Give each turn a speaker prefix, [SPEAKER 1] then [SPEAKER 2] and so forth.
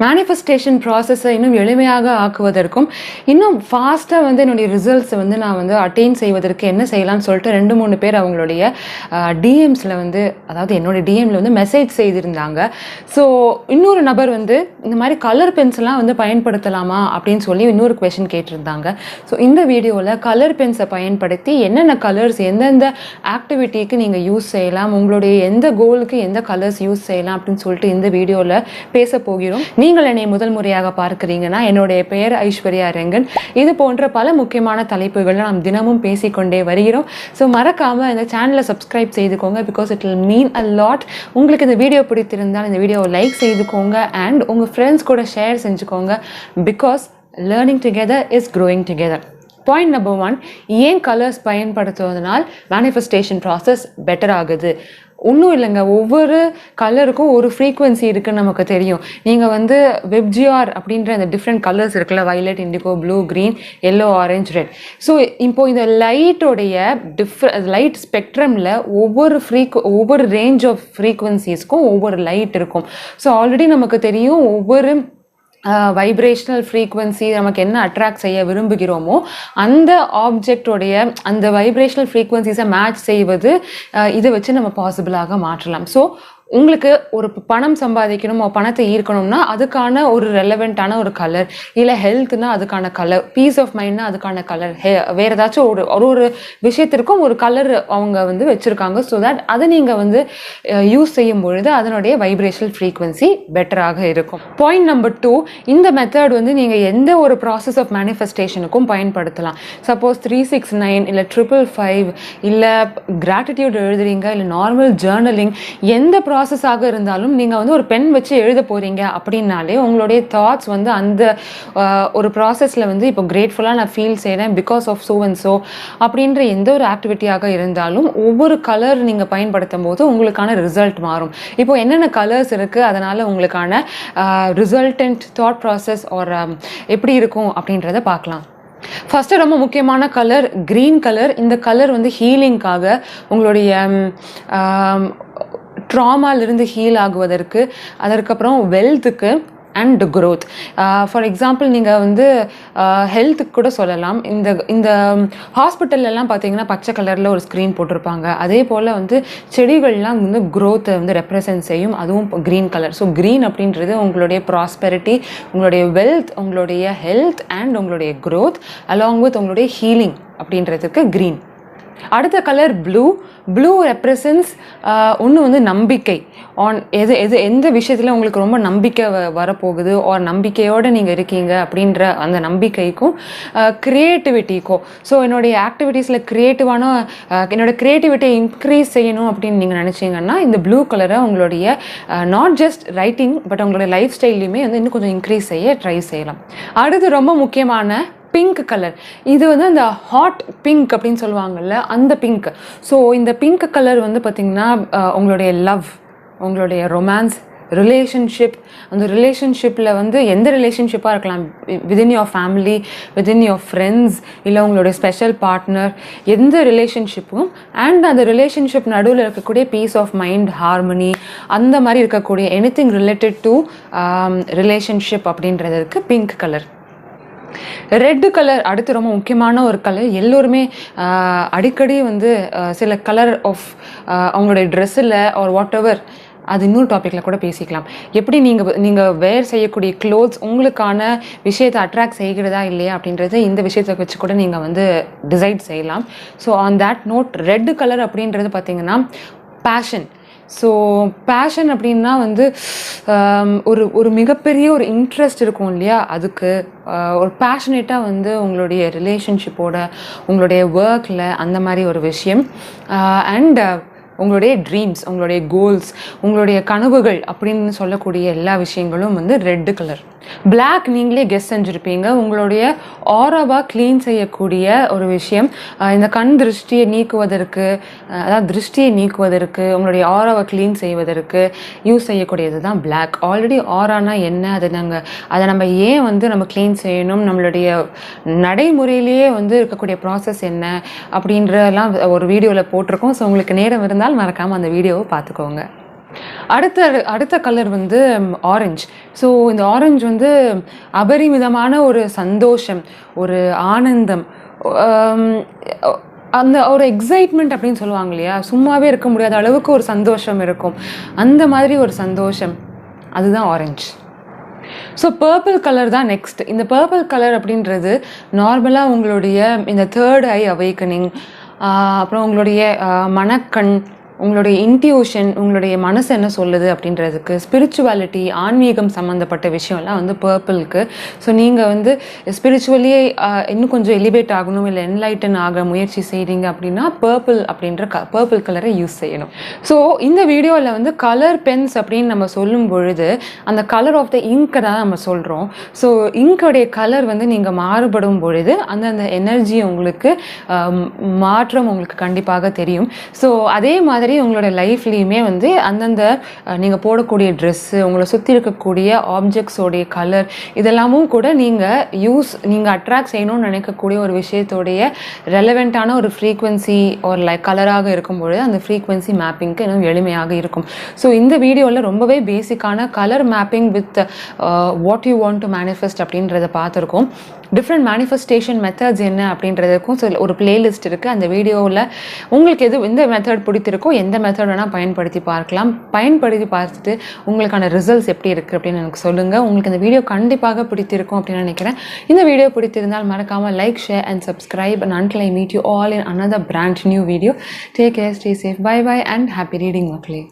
[SPEAKER 1] Manifestation ப்ராசஸை இன்னும் எளிமையாக ஆக்குவதற்கும் இன்னும் ஃபாஸ்ட்டாக வந்து என்னுடைய ரிசல்ட்ஸை வந்து நான் வந்து அட்டைன் செய்வதற்கு என்ன செய்யலாம்னு சொல்லிட்டு 2-3 பேர் அவங்களுடைய டிஎம்ஸில் வந்து, அதாவது என்னுடைய டிஎம்மில் வந்து மெசேஜ் செய்திருந்தாங்க. ஸோ இன்னொரு நபர் வந்து இந்த மாதிரி கலர் பென்சிலாம் வந்து பயன்படுத்தலாமா அப்படின்னு சொல்லி இன்னொரு கொஷின் கேட்டிருந்தாங்க. ஸோ இந்த வீடியோவில் கலர் பென்ஸை பயன்படுத்தி என்னென்ன கலர்ஸ் எந்தெந்த ஆக்டிவிட்டிக்கு நீங்கள் யூஸ் செய்யலாம், உங்களுடைய எந்த கோலுக்கு எந்த கலர்ஸ் யூஸ் செய்யலாம் அப்படின்னு சொல்லிட்டு இந்த வீடியோவில் பேச போகிறோம். நீங்கள் என்னை முதல் முறையாக பார்க்குறீங்கன்னா என்னுடைய பெயர் ஐஸ்வர்யா ரெங்கன். இது போன்ற பல முக்கியமான தலைப்புகளை நாம் தினமும் பேசிக்கொண்டே வருகிறோம். ஸோ மறக்காமல் இந்த சேனலை சப்ஸ்கிரைப் செய்துக்கோங்க, because it will mean a lot. உங்களுக்கு இந்த வீடியோ பிடித்திருந்தால் இந்த வீடியோவை லைக் செய்துக்கோங்க அண்ட் உங்கள் ஃப்ரெண்ட்ஸ் கூட ஷேர் செஞ்சுக்கோங்க, because learning together is growing together. Point number 1, ஏன் கலர்ஸ் பயன்படுத்துவதனால் மேனிஃபெஸ்டேஷன் ப்ராசஸ் பெட்டர் ஆகுது? ஒன்றும் இல்லைங்க, ஒவ்வொரு கலருக்கும் ஒரு ஃப்ரீக்குவென்சி இருக்குதுன்னு நமக்கு தெரியும். நீங்கள் வந்து வெப்ஜிஆர் அப்படின்ற அந்த டிஃப்ரெண்ட் கலர்ஸ் இருக்குல்ல, violet, indigo, blue, green, yellow, orange, red. So இப்போது இந்த லைட்டோடைய லைட் ஸ்பெக்ட்ரமில் ஒவ்வொரு ரேஞ்ச் ஆஃப் ஃப்ரீக்குவென்சிஸ்க்கும் ஒவ்வொரு லைட் இருக்கும். ஸோ ஆல்ரெடி நமக்கு தெரியும், ஒவ்வொரு வைப்ரேஷனல் ஃப்ரீக்குவென்சி நமக்கு என்ன அட்ராக்ட் செய்ய விரும்புகிறோமோ அந்த ஆப்ஜெக்டோடைய அந்த வைப்ரேஷனல் ஃப்ரீக்குவென்சிஸை மேட்ச் செய்வது இதை வச்சு நம்ம பாசிபிளாக மாற்றலாம். ஸோ உங்களுக்கு ஒரு பணம் சம்பாதிக்கணும், பணத்தை ஈர்க்கணும்னா அதுக்கான ஒரு ரெலவெண்ட்டான ஒரு கலர், இல்லை ஹெல்த்னா அதுக்கான கலர், பீஸ் ஆஃப் மைண்ட்னா அதுக்கான கலர், வேறு ஏதாச்சும் ஒரு விஷயத்திற்கும் ஒரு கலர் அவங்க வந்து வச்சுருக்காங்க. ஸோ தட் அதை நீங்கள் வந்து யூஸ் செய்யும் பொழுது அதனுடைய வைப்ரேஷனல் ஃப்ரீக்குவென்சி பெட்டராக இருக்கும். பாயிண்ட் நம்பர் 2, இந்த மெத்தட் வந்து நீங்கள் எந்த ஒரு ப்ராசஸ் ஆஃப் மேனிஃபெஸ்டேஷனுக்கும் பயன்படுத்தலாம். சப்போஸ் 369 இல்லை 555 இல்லை கிராட்டிடியூட் எழுதுறீங்க, இல்லை நார்மல் ஜேர்னலிங், எந்த ப்ராசஸாக இருந்தாலும் நீங்கள் வந்து ஒரு பென் வச்சு எழுத போகிறீங்க அப்படின்னாலே உங்களுடைய தாட்ஸ் வந்து அந்த ஒரு ப்ராசஸில் வந்து இப்போ கிரேட்ஃபுல்லாக நான் ஃபீல் செய்கிறேன் because of so and so அப்படின்ற எந்த ஒரு ஆக்டிவிட்டியாக இருந்தாலும் ஒவ்வொரு கலர் நீங்கள் பயன்படுத்தும் போது உங்களுக்கான ரிசல்ட் மாறும். இப்போ என்னென்ன கலர்ஸ் இருக்குது, அதனால் உங்களுக்கான ரிசல்டன்ட் தாட் ப்ராசஸ் ஒரு எப்படி இருக்கும் அப்படின்றத பார்க்கலாம். ஃபஸ்ட்டு ரொம்ப முக்கியமான கலர் க்ரீன் கலர். இந்த கலர் வந்து ஹீலிங்காக, உங்களுடைய ட்ராமாலிருந்து ஹீல் ஆகுவதற்கு, அதற்கப்புறம் வெல்த்துக்கு அண்ட் க்ரோத். ஃபார் எக்ஸாம்பிள் நீங்கள் வந்து ஹெல்த்துக்கு கூட சொல்லலாம். இந்த ஹாஸ்பிட்டல்லாம் பார்த்தீங்கன்னா பச்சை கலரில் ஒரு ஸ்க்ரீன் போட்டிருப்பாங்க. அதே போல் வந்து செடிகள்லாம் வந்து க்ரோத்தை வந்து ரெப்ரசன்ட் செய்யும், அதுவும் க்ரீன் கலர். ஸோ க்ரீன் அப்படின்றது உங்களுடைய ப்ராஸ்பெரிட்டி, உங்களுடைய வெல்த், உங்களுடைய ஹெல்த் அண்ட் உங்களுடைய க்ரோத் அலாங் வித் உங்களுடைய ஹீலிங் அப்படின்றதுக்கு க்ரீன். அடுத்த கலர் ப்ளூ. ப்ளூ ரெப்ரசன்ஸ் ஒன்று வந்து நம்பிக்கை ஆன் எந்த விஷயத்தில் உங்களுக்கு ரொம்ப நம்பிக்கை வரப்போகுது, ஒரு நம்பிக்கையோடு நீங்கள் இருக்கீங்க அப்படின்ற அந்த நம்பிக்கைக்கும் க்ரியேட்டிவிட்டிக்கும். ஸோ என்னுடைய ஆக்டிவிட்டீஸில் என்னோடய க்ரியேட்டிவிட்டியை இன்க்ரீஸ் செய்யணும் அப்படின்னு நீங்கள் நினச்சிங்கன்னா இந்த ப்ளூ கலரை உங்களுடைய நாட் ஜஸ்ட் ரைட்டிங் பட் உங்களுடைய லைஃப் ஸ்டைல்லையுமே வந்து இன்னும் கொஞ்சம் இன்க்ரீஸ் செய்ய ட்ரை செய்யலாம். அடுத்து ரொம்ப முக்கியமான பிங்க் கலர். இது வந்து அந்த ஹாட் பிங்க் அப்படின்னு சொல்லுவாங்கள்ல, அந்த பிங்க். ஸோ இந்த பிங்க் கலர் வந்து பார்த்திங்கன்னா உங்களுடைய லவ், உங்களுடைய ரொமான்ஸ், ரிலேஷன்ஷிப், அந்த ரிலேஷன்ஷிப்பில் வந்து எந்த ரிலேஷன்ஷிப்பாக இருக்கலாம், within your family, within your friends, இல்லை உங்களுடைய ஸ்பெஷல் பார்ட்னர், எந்த ரிலேஷன்ஷிப்பும் அண்ட் அந்த ரிலேஷன்ஷிப் நடுவில் இருக்கக்கூடிய பீஸ் ஆஃப் மைண்ட், ஹார்மனி, அந்த மாதிரி இருக்கக்கூடிய எனிதிங் ரிலேட்டட் டு ரிலேஷன்ஷிப் அப்படின்றதுக்கு பிங்க் கலர். ரெட்டு கலர் அடுத்து ரொம்ப முக்கியமான ஒரு கலர். எல்லோருமே அடிக்கடி வந்து சில கலர் ஆஃப் அவங்களுடைய ட்ரெஸ்ஸில் ஆர் வாட் எவர், அது இன்னொரு டாப்பிக்கில் கூட பேசிக்கலாம். எப்படி நீங்கள் வேர் செய்யக்கூடிய க்ளோத்ஸ் உங்களுக்கான விஷயத்தை அட்ராக்ட் செய்கிறதா இல்லையா அப்படின்றது இந்த விஷயத்தை வச்சு கூட நீங்கள் வந்து டிசைட் செய்யலாம். So on that note, red colour அப்படின்றது பார்த்திங்கன்னா பேஷன். ஸோ பேஷன் அப்படின்னா வந்து ஒரு மிகப்பெரிய ஒரு இன்ட்ரெஸ்ட் இருக்கும் இல்லையா, அதுக்கு ஒரு பேஷனேட்டாக வந்து உங்களுடைய ரிலேஷன்ஷிப்போட, உங்களுடைய ஒர்க்கில் அந்த மாதிரி ஒரு விஷயம். அண்ட் உங்களுடைய ட்ரீம்ஸ், உங்களுடைய கோல்ஸ், உங்களுடைய கனவுகள் அப்படின்னு சொல்லக்கூடிய எல்லா விஷயங்களும் வந்து ரெட்டு கலர். பிளாக் நீங்களே கெஸ் செஞ்சுருப்பீங்க, உங்களுடைய ஆராவாக க்ளீன் செய்யக்கூடிய ஒரு விஷயம். இந்த கண் திருஷ்டியை நீக்குவதற்கு, அதாவது திருஷ்டியை நீக்குவதற்கு, உங்களுடைய ஆராவை க்ளீன் செய்வதற்கு யூஸ் செய்யக்கூடியது தான் பிளாக். ஆல்ரெடி ஆரானா என்ன, அதை நம்ம ஏன் வந்து நம்ம க்ளீன் செய்யணும், நம்மளுடைய நடைமுறையிலேயே வந்து இருக்கக்கூடிய ப்ராசஸ் என்ன அப்படின்றலாம் ஒரு வீடியோவில் போட்டிருக்கோம். ஸோ உங்களுக்கு நேரம் இருந்தால் மறக்காமல் அந்த வீடியோவை பார்த்துக்கோங்க. அடுத்த கலர் வந்து ஆரஞ்சு. ஸோ இந்த ஆரஞ்சு வந்து அபரிமிதமான ஒரு சந்தோஷம், ஒரு ஆனந்தம், அந்த ஒரு எக்ஸைட்மெண்ட் அப்படின்னு சொல்லுவாங்க இல்லையா, சும்மாவே இருக்க முடியாத அளவுக்கு ஒரு சந்தோஷம் இருக்கும். அந்த மாதிரி ஒரு சந்தோஷம், அதுதான் ஆரஞ்சு. ஸோ பர்பிள் கலர் தான் நெக்ஸ்ட். இந்த பர்பிள் கலர் அப்படின்றது நார்மலாக உங்களுடைய இந்த தேர்ட் ஐ அவேக்கனிங், அப்புறம் உங்களுடைய மனக்கண், உங்களுடைய இன்ட்யூஷன், உங்களுடைய மனசு என்ன சொல்லுது அப்படின்றதுக்கு, ஸ்பிரிச்சுவாலிட்டி, ஆன்மீகம் சம்மந்தப்பட்ட விஷயம்லாம் வந்து பர்பிளுக்கு. ஸோ நீங்கள் வந்து ஸ்பிரிச்சுவலி இன்னும் கொஞ்சம் எலிவேட் ஆகணும், இல்லை என்லைட்டன் ஆக முயற்சி செய்கிறீங்க அப்படின்னா பர்பிள் கலரை யூஸ் செய்யணும். ஸோ இந்த வீடியோவில் வந்து கலர் பென்ஸ் அப்படின்னு நம்ம சொல்லும் பொழுது அந்த கலர் ஆஃப் த இங்கை தான் நம்ம சொல்கிறோம். ஸோ இங்கோடைய கலர் வந்து நீங்கள் மாறுபடும் பொழுது அந்தந்த எனர்ஜி உங்களுக்கு மாற்றம் உங்களுக்கு கண்டிப்பாக தெரியும். ஸோ அதே மாதிரி உங்களோட லைஃப்லேயுமே வந்து அந்தந்த நீங்கள் போடக்கூடிய ட்ரெஸ்ஸு, உங்களை சுற்றி இருக்கக்கூடிய ஆப்ஜெக்ட்ஸோடைய கலர், இதெல்லாமும் கூட நீங்கள் அட்ராக்ட் செய்யணும்னு நினைக்கக்கூடிய ஒரு விஷயத்தோடைய ரெலவெண்ட்டான ஒரு ஃப்ரீக்வன்சி ஒரு கலராக இருக்கும்பொழுது அந்த ஃப்ரீக்வன்சி மேப்பிங்க்கு இன்னும் எளிமையாக இருக்கும். ஸோ இந்த வீடியோவில் ரொம்பவே பேசிக்கான colour mapping with what you want to manifest அப்படின்றத பார்த்துருக்கோம். டிஃப்ரெண்ட் மேனிஃபெஸ்டேஷன் மெத்தட்ஸ் என்ன அப்படின்றதுக்கும் ஒரு பிளேலிஸ்ட் இருக்குது. அந்த வீடியோவில் உங்களுக்கு எந்த மெத்தட் பிடித்திருக்கோ எந்த மெத்தட் வேணால் பயன்படுத்தி பார்க்கலாம். பயன்படுத்தி பார்த்துட்டு உங்களுக்கான ரிசல்ட்ஸ் எப்படி இருக்குது அப்படின்னு எனக்கு சொல்லுங்கள். உங்களுக்கு இந்த வீடியோ கண்டிப்பாக பிடித்திருக்கும் அப்படின்னு நினைக்கிறேன். இந்த வீடியோ பிடித்திருந்தால் மறக்காமல் like, share and subscribe. And until I meet you all in another brand new video, take care, stay safe, bye bye and happy reading மக்களே.